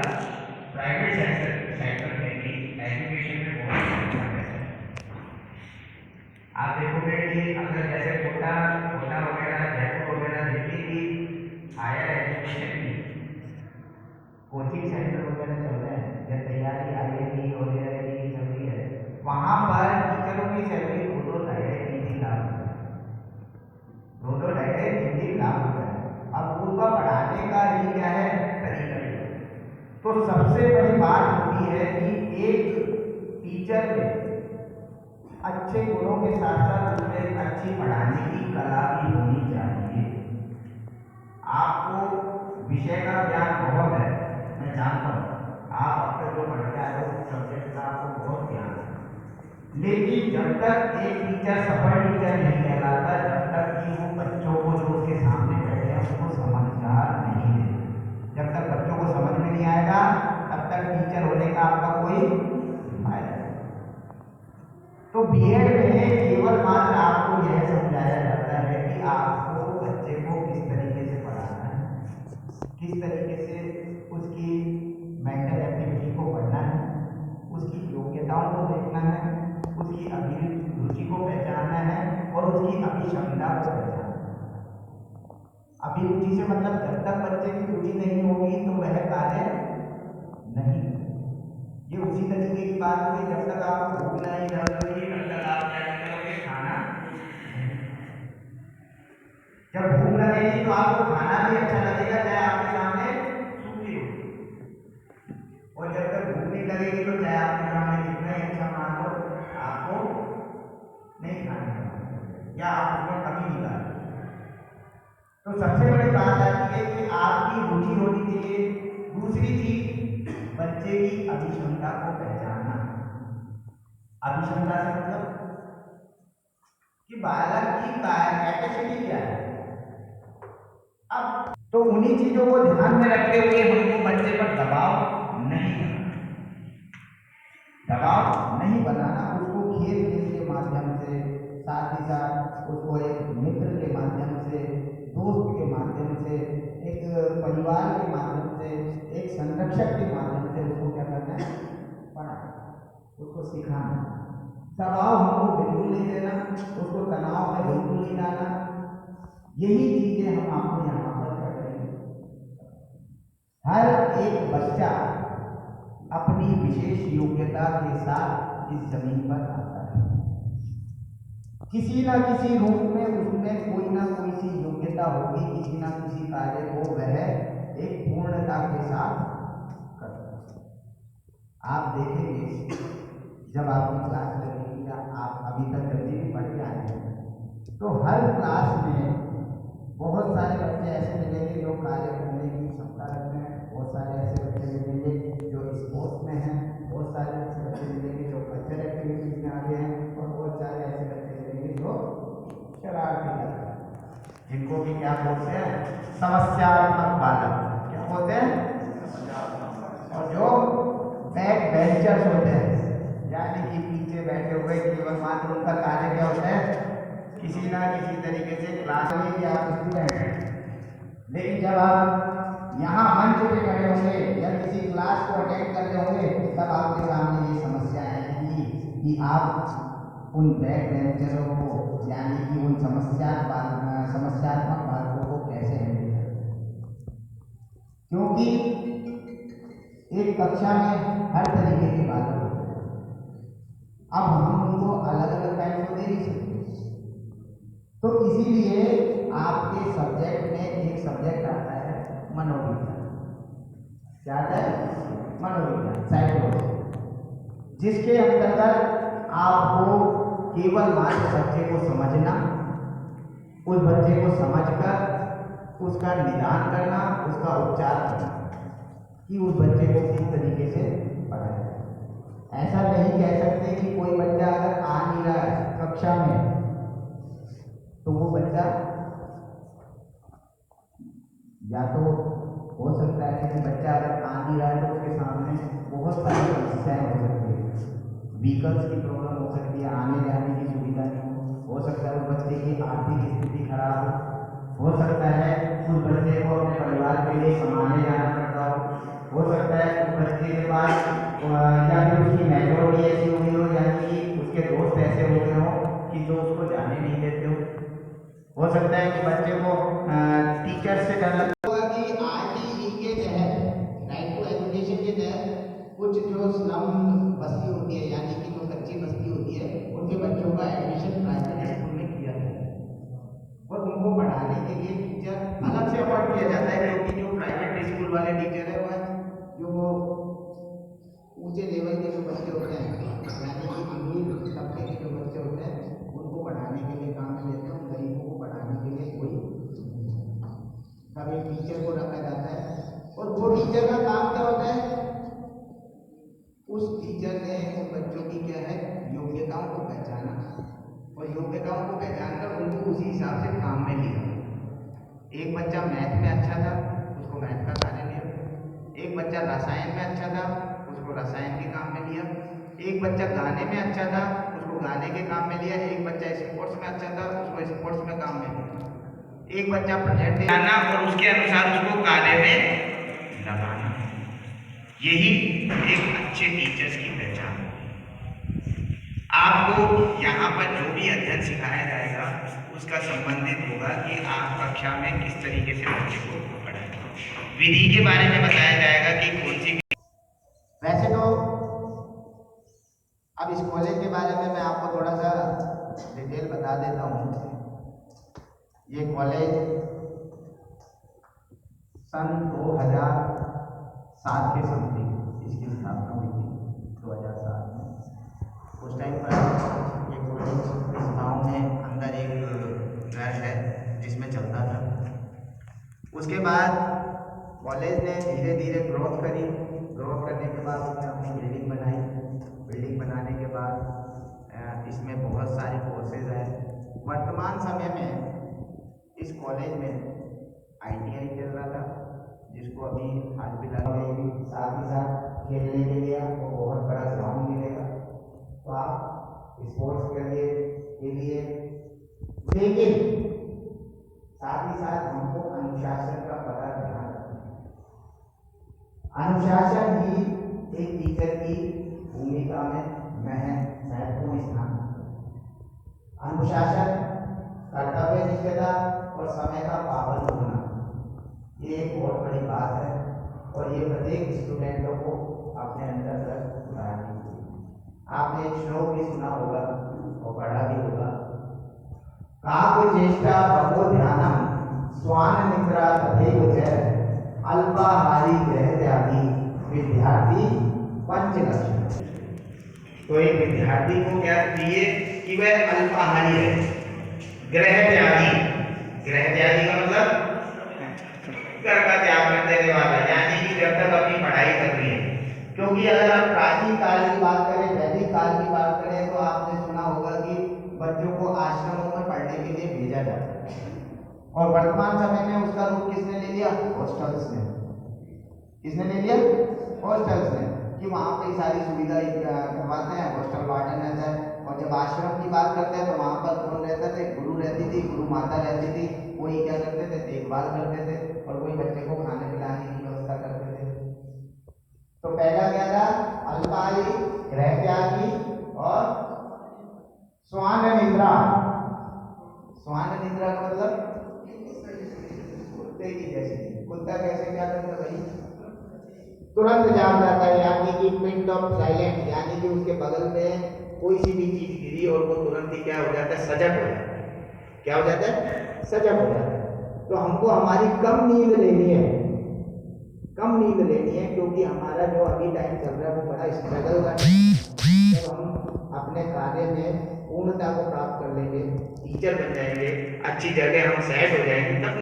Private sector में भी education में बहुत अच्छा पैसा है। आप देखोगे कि अगर जैसे कोटा कोटा वगैरह जयपुर वगैरह दिल्ली की हायर एजुकेशन की कोचिंग सेंटर वगैरह चल रहे हैं या तैयारी IIT और JEE की चल रही है, वहाँ पर टीचरों की सैलरी 2-2 ढाई-3 लाख रुपए, 2-2 ढाई-3 लाख रुपए। अब उनका पढ़ाने का ही क्या है तरीका है। तो सबसे बड़ी बात होती है कि एक टीचर में अच्छे गुणों के साथ साथ उसमें अच्छी पढ़ाने की कला भी होनी चाहिए। आपको विषय का ज्ञान बहुत है, मैं जानता हूँ, आप अब तक जो पढ़ते आए हो सब्जेक्ट का आपको बहुत ज्ञान है, लेकिन जब तक एक टीचर सफल टीचर नहीं कहलाता, जब तक कि वो बच्चों को जो उसके सामने बैठे हैं उसको समझदार नहीं है। जब तक बच्चों को समझ में नहीं आएगा तब तक टीचर होने का आपका कोई फायदा नहीं। तो बीएड में केवल मात्र आपको यह समझाया जाता है कि आपको बच्चे को किस तरीके से पढ़ाना है, किस तरीके से उसकी मेंटल एक्टिविटी को पढ़ना है, उसकी योग्यताओं को देखना है, उसकी अभिरुचि को पहचानना है और उसकी अभिक्षमता को पहचानना है। अभिरुचि से मतलब जब तक बच्चे की रुचि नहीं होगी तो वह कार्य नहीं। ये उसी तरीके की बात हुई, जब तक आपको भूख नहीं लग रही तब तक आप क्या करोगे, खाना। जब भूख लगेगी तो आपको खाना भी अच्छा लगेगा, चाहे आपके सामने सूखी हो, और जब तक भूख नहीं लगेगी तो चाहे आपके सामने कितना ही अच्छा मान लो आपको नहीं खाने या आप उसमें कमी नहीं ला। तो सबसे बड़ी बात आती है कि आपकी रुचि होनी चाहिए। दूसरी चीज बच्चे की अभिक्षमता को पहचानना। अभिक्षमता से मतलब कि बालक की कैपेसिटी क्या है। अब तो उन्हीं चीजों को ध्यान में रखते हुए हमको बच्चे पर दबाव नहीं बनाना, उसको खेल के माध्यम से, साथ ही साथ उसको एक मित्र के माध्यम से, दोस्त के माध्यम से, एक परिवार के माध्यम से, एक संरक्षक के माध्यम से उसको क्या करना है, पढ़ाना, उसको सिखाना। दबाव हमको बिल्कुल नहीं देना, उसको तनाव में बिल्कुल नहीं डालना। यही चीजें हम आपको यहाँ पर कर रहे हैं। हर एक बच्चा अपनी विशेष योग्यता के साथ इस जमीन पर आता है। किसी न किसी रूप में उसमें कोई ना कोई सी योग्यता होगी, किसी न किसी कार्य को वह एक पूर्णता के साथ करता है। आप देखेंगे जब आपकी क्लास लगेगी या आप अभी तक जब भी पढ़ के आए हैं तो हर क्लास में बहुत सारे बच्चे ऐसे मिलेंगे जो कार्य करने की क्षमता रखते हैं, बहुत सारे ऐसे बच्चे मिलेंगे जो स्पोर्ट्स में हैं, बहुत सारे ऐसे बच्चे मिलेंगे जो कल्चर एक्टिविटीज में आगे हैं, और बहुत सारे ऐसे बच्चे मिलेंगे जो शरारती करते हैं, जिनको भी क्या बोलते हैं, समस्यात्मक बालक क्या बोलते हैं, और जो बैक बेंचर्स होते हैं, यानी कि पीछे बैठे हुए केवल मात्र उनका कार्य क्या होता है, किसी ना किसी तरीके से क्लास में भी आप स्टूडेंट हैं, लेकिन जब आप यहाँ मंच पे खड़े होंगे या किसी क्लास को अटेंड कर रहे होंगे तब आपके सामने ये समस्या आएगी कि आप उन बैक बेंचरों को, यानी कि उन समस्यात्मक बालकों को कैसे हैंडल करें। क्योंकि एक कक्षा में हर तरीके के बालक होते हैं, अब हम उनको अलग अलग टाइम को दे नहीं सकते। तो इसीलिए आपके सब्जेक्ट में एक सब्जेक्ट आता है मनोविज्ञान। क्या आता है? मनोविज्ञान, साइकोलॉजी, जिसके अंतर्गत आपको केवल मात्र बच्चे को समझना, उस बच्चे को समझकर उसका निदान करना, उसका उपचार करना कि उस बच्चे को किस तरीके से पढ़ाया जाए। ऐसा नहीं कह सकते कि कोई बच्चा अगर आ नहीं रहा है कक्षा में तो वो बच्चा, या तो हो सकता है कि बच्चा अगर आ नहीं रहा है तो उसके सामने बहुत सारी समस्याएं हो सकती है, व्हीकल्स की प्रॉब्लम हो सकती है, आने जाने की सुविधा नहीं हो सकता है, उस बच्चे की आर्थिक स्थिति खराब हो सकता है, उस बच्चे को अपने परिवार के लिए कमाने जाना पड़ता हो सकता है पढ़ाने नहीं देते हो सकता है कि बच्चे को टीचर से डर लगता होगा कि आरटीई के तहत राइट टू एजुकेशन के तहत कुछ जो स्लम बस्ती होती है यानी कि जो कच्ची बस्ती होती है उनके बच्चों का एडमिशन प्राइवेट स्कूल में किया जाता है और उनको पढ़ाने के लिए टीचर अलग से अपॉइंट किया जाता है क्योंकि जो प्राइवेट स्कूल वाले टीचर है वह जो ऊंचे लेवल के जो बच्चे होते हैं यानी कि अमीर तबके के जो बच्चे होते हैं उनको पढ़ाने के लिए काम में लेते हैं, गरीबों को पढ़ाने के लिए कोई तब एक टीचर को रखा जाता है और वो टीचर का काम क्या होता है, उस टीचर ने उन बच्चों की क्या है योग्यताओं को पहचाना और योग्यताओं को पहचान कर उनको उसी हिसाब से काम में लिया। एक बच्चा मैथ में अच्छा था, उसको मैथ का कार्य लिया। एक बच्चा रसायन में अच्छा था, उसको रसायन के काम में लिया। एक बच्चा गाने में अच्छा था, उसको गाने के काम में लिया। एक बच्चा स्पोर्ट्स में अच्छा था, उसको स्पोर्ट्स में काम में लिया। एक बच्चा प्रोजेक्ट देना और उसके अनुसार उसको कार्य में लगाना, यही एक अच्छे टीचर्स की पहचान है। आपको यहाँ पर जो भी अध्ययन सिखाया जाएगा उसका संबंधित होगा कि आप कक्षा में किस तरीके से बच्चे को पढ़ाएं। विधि के बारे में बताया जाएगा कि कौन सी। वैसे तो अब इस कॉलेज के बारे में मैं आपको थोड़ा सा डिटेल बता देता हूँ। ये कॉलेज सन 2007 के समथिंग इसकी स्थापना हुई थी, 2007 में। उस टाइम पर ये कॉलेज इस गाँव में अंदर एक घर है जिसमें चलता था। उसके बाद कॉलेज ने धीरे धीरे ग्रोथ करी। ग्रोथ करने के बाद उसने अपनी बिल्डिंग बनाई। बिल्डिंग बनाने के बाद इसमें बहुत सारे कोर्सेज हैं। वर्तमान समय में इस कॉलेज में ITI चल रहा था, जिसको अभी हाल फिलहाल में साथ ही साथ खेलने के लिए आपको बहुत बड़ा ग्राउंड मिलेगा, तो आप स्पोर्ट्स के लिए लेकिन साथ ही साथ हमको अनुशासन का बड़ा ध्यान रखना है। अनुशासन ही एक टीचर की भूमिका में महत्वपूर्ण स्थान है। अनुशासन, कर्तव्यनिष्ठता और समय का पाबंद होना, ये एक बहुत बड़ी बात है और ये प्रत्येक स्टूडेंटों को अपने अंदर तक लानी चाहिए। आपने एक श्लोक भी सुना होगा और पढ़ा भी होगा, काक चेष्टा बहो ध्यानम स्वान निद्रा तथैव च अल्पाहारी गृह त्यागी विद्यार्थी पंच लक्षण। तो एक विद्यार्थी को क्या चाहिए कि वह अल्पाहारी है, गृह त्यागी। गृह त्यागी का मतलब घर का त्याग कर देने वाला, यानी कि जब तक अपनी पढ़ाई कर रही है। क्योंकि अगर आप प्राचीन काल की बात करें, वैदिक काल की बात करें, तो आपने सुना होगा कि बच्चों को आश्रमों में पढ़ने के लिए भेजा जाता है और वर्तमान समय में उसका रूप किसने ले लिया? हॉस्टल्स ने। किसने ले लिया? हॉस्टल्स ने, कि वहाँ पे सारी सुविधा करवाते हैं, हॉस्टल वार्डन रहता है। और जब आश्रम की बात करते हैं तो वहाँ पर कौन रहता थे? गुरु रहती थी, गुरु माता रहती थी। कोई क्या करते थे? देखभाल करते थे और कोई बच्चे को खाने पिलाने की व्यवस्था करते थे। तो पहला क्या था? अल्पाहारी, गृह त्यागी और स्वान निद्रा। स्वान निद्रा का मतलब कुत्ते की जैसी। कुत्ता कैसे क्या करता भाई? तुरंत जाग जाता है, यानी कि पिन ऑफ साइलेंट, यानी कि उसके बगल में कोई सी भी चीज गिरी और वो तुरंत ही क्या हो जाता है? सजग हो जाता है। क्या हो जाता है? सजग हो जाता है। तो हमको हमारी कम नींद लेनी है, कम नींद लेनी है, क्योंकि हमारा जो अभी टाइम चल रहा है वो बड़ा स्ट्रगल का टाइम। जब हम अपने कार्य में पूर्णता को प्राप्त कर लेंगे, टीचर बन जाएंगे, अच्छी जगह हम सेट हो जाएंगे, तब